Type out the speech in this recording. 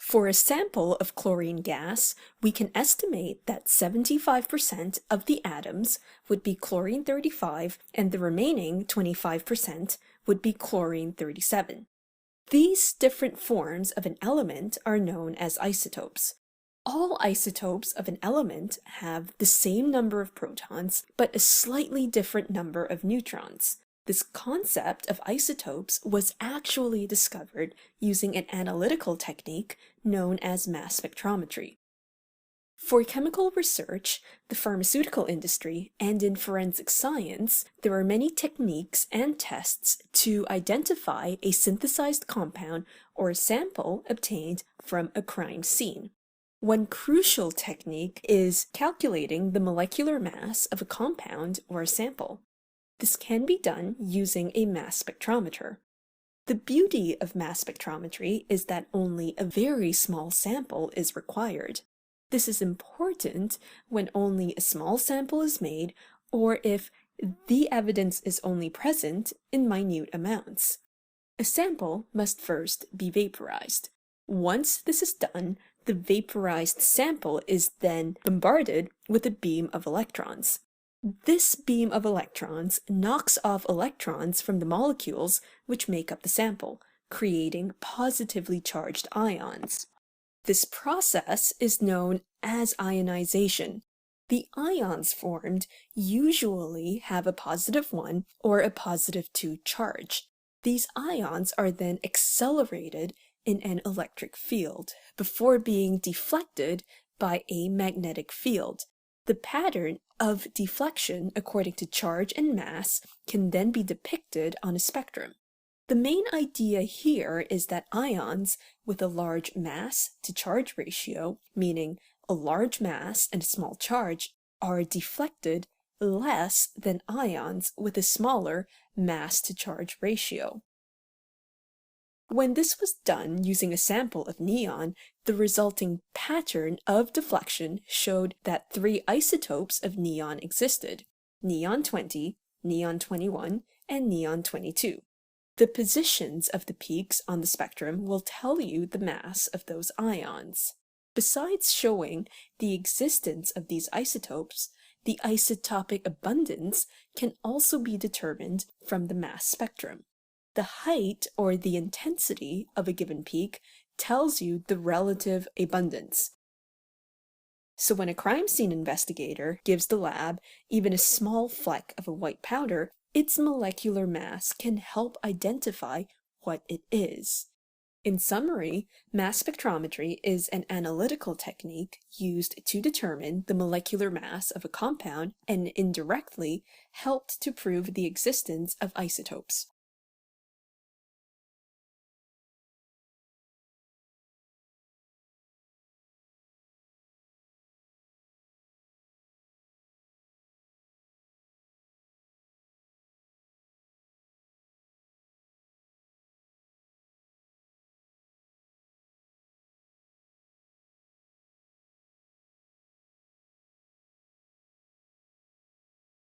For a sample of chlorine gas, we can estimate that 75% of the atoms would be chlorine 35 and the remaining 25% would be chlorine 37. These different forms of an element are known as isotopes. All isotopes of an element have the same number of protons, but a slightly different number of neutrons. This concept of isotopes was actually discovered using an analytical technique known as mass spectrometry. For chemical research, the pharmaceutical industry, and in forensic science, there are many techniques and tests to identify a synthesized compound or a sample obtained from a crime scene. One crucial technique is calculating the molecular mass of a compound or a sample. This can be done using a mass spectrometer. The beauty of mass spectrometry is that only a very small sample is required. This is important when only a small sample is made or if the evidence is only present in minute amounts. A sample must first be vaporized. Once this is done, the vaporized sample is then bombarded with a beam of electrons. This beam of electrons knocks off electrons from the molecules which make up the sample, creating positively charged ions. This process is known as ionization. The ions formed usually have a +1 or a +2 charge. These ions are then accelerated in an electric field before being deflected by a magnetic field. The pattern of deflection according to charge and mass can then be depicted on a spectrum. The main idea here is that ions with a large mass to charge ratio, meaning a large mass and a small charge, are deflected less than ions with a smaller mass to charge ratio. When this was done using a sample of neon, the resulting pattern of deflection showed that 3 isotopes of neon existed: neon 20, neon 21, and neon 22. The positions of the peaks on the spectrum will tell you the mass of those ions. Besides showing the existence of these isotopes, the isotopic abundance can also be determined from the mass spectrum. The height or the intensity of a given peak tells you the relative abundance. So when a crime scene investigator gives the lab even a small fleck of a white powder, its molecular mass can help identify what it is. In summary, mass spectrometry is an analytical technique used to determine the molecular mass of a compound and indirectly helped to prove the existence of isotopes.